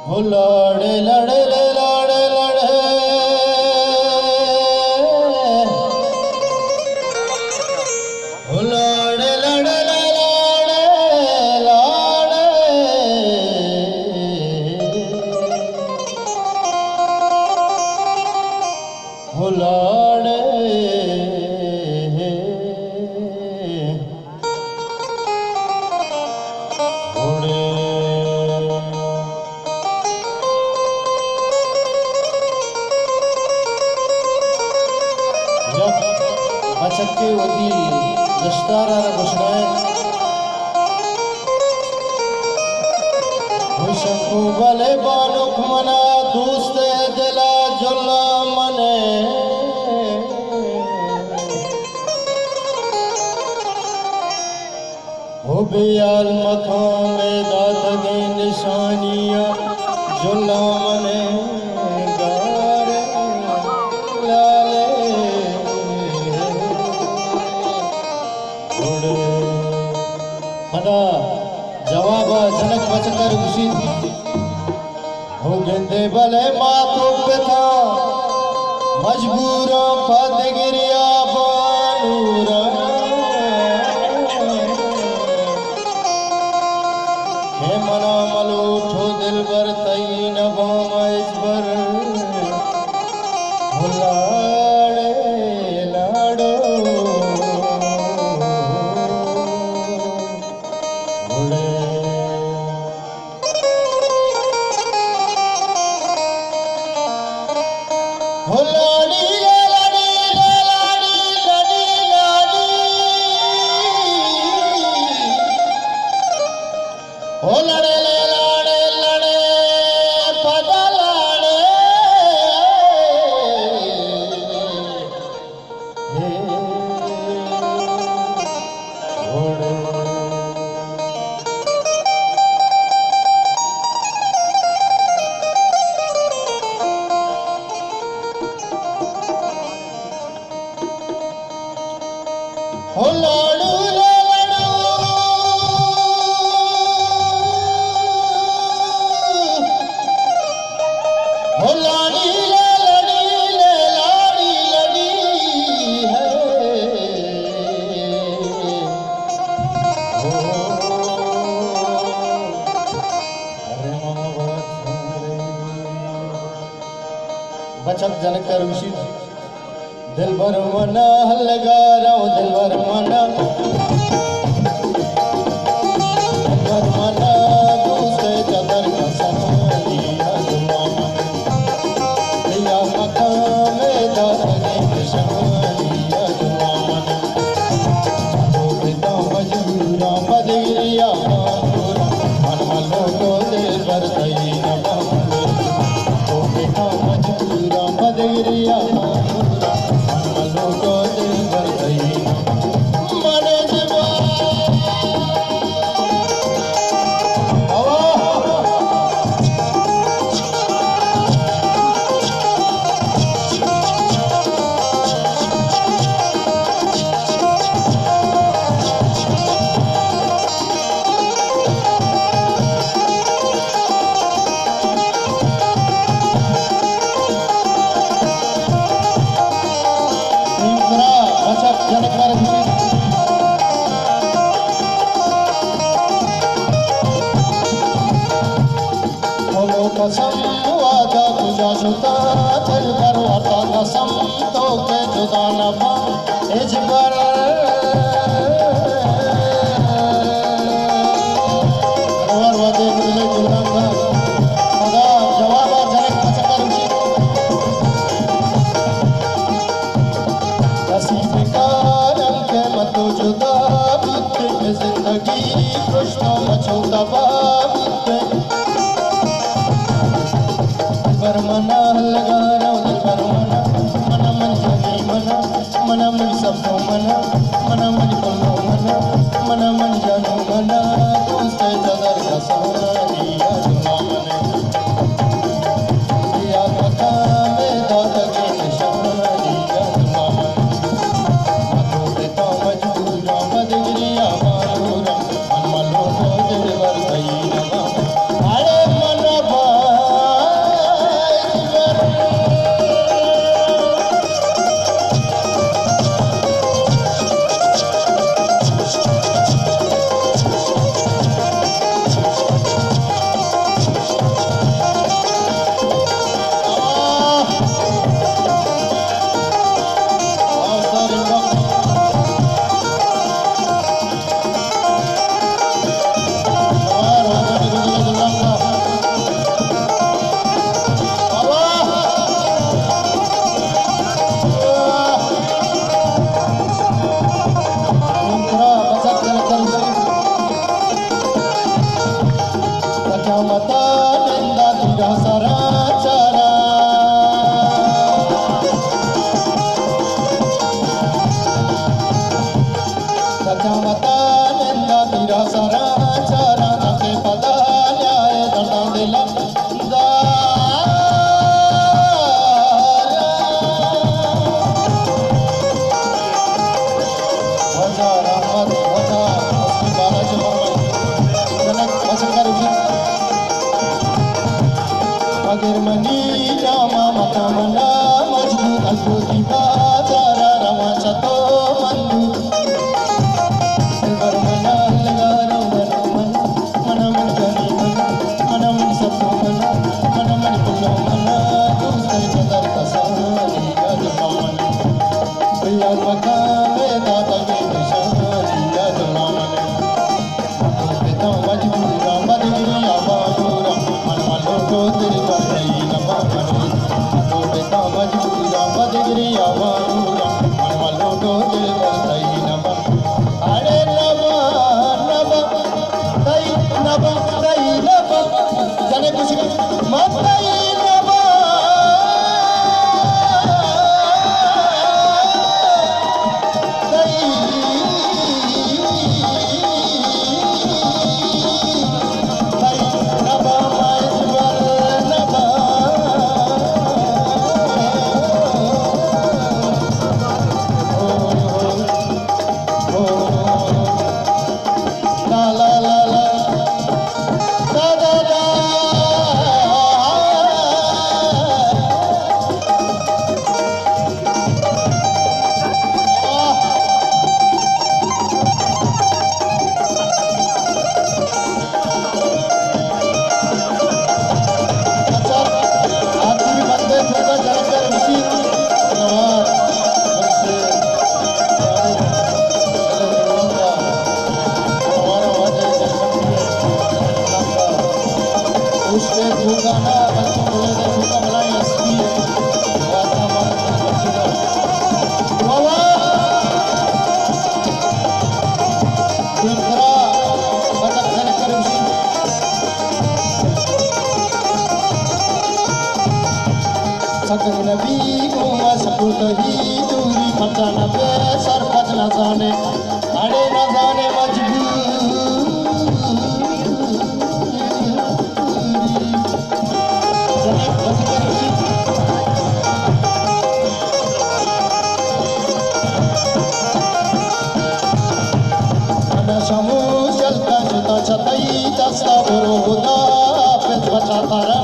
हो लड़े लड़े लड़े लड़े हो लड़े लड़े लड़े लड़े हो लड़े बचक्के होती दस्तारा घोषणाएं शंकु बले बालुक मना दूसरे दिला जुल्ला मने हो बियाल मखान में दात के निशानियां जुल्ला मने जवाब जनक बचकर खुशी हो गेंदे भले मातो पिता मजबूर पद गिरिया बानूरा हे मना मलो ठो दिल बर तई न बामज बर लाड़े लाड़ो हो लाड़ी लाड़ी लाड़ी लाड़ी लाड़ी हो लड़े लड़े लड़े पदा लड़े हो लाडू लाडू हो लाड़ी लाड़ी लाड़ी लाड़ी है बचत जनकर ऋषि दिल भर मना लगा रहा दिल भर मना दूसरे चदर का सना लिया लिया मकान में दाने निशानिया तो पिता मजूरा बदरिया मन मलो को दिल भर तई न तो पिता मजूरा बदरिया कसम वादा तुझा जुदा दिल पर वादा कसम तो के जुदा न पा इजबर और वादे दिल जुदा का खुदा जवाब जनक बचकर ऋषि नसीब कारम के मत जुदा बुद्ध में जिंदगी कृष्ण मचौता बाब मना लगा रहा दिल मना मना मन जानी मना मना मन सबको मना मना मन को मना मना मन जानो मना दूसरे जदर का सोना दिया मने दिया मका में दाद के निशान दिया मने तो पिता मजबूरा बदरिया मारूरा मन मलो को दिल वर तई न अरे मन tira sara chara Raja mata nenda tira sara chara Nate pada nyaye darda dela Wajah rahmat wajah Asmi bala jemar Janak masakar uji Agar mani nama mata mana Majbut alku tiba Jara rawa chato mandu Selvar mana legaro mana mana Mana menjani mana Mana mensabdo mana Mana menipullo mana Kustai sadar kasani Adama mana Biar makan Eta tagi nishani Adama mana Eta majburi ramba digiri abadura Mana maloto teri batai nama mana Ado beta majburi ramba digiri abadura Mana maloto teri batai nama Ade nama nama Tai nama tai nama Jane kushi matai nama Sakar nabi kuma saputahi duri Pachana pe sarpat na zane Ade na zane majburi Janak basikar uji Ana shamu jalta juta chatai Dasta boro huda Pet bacha tara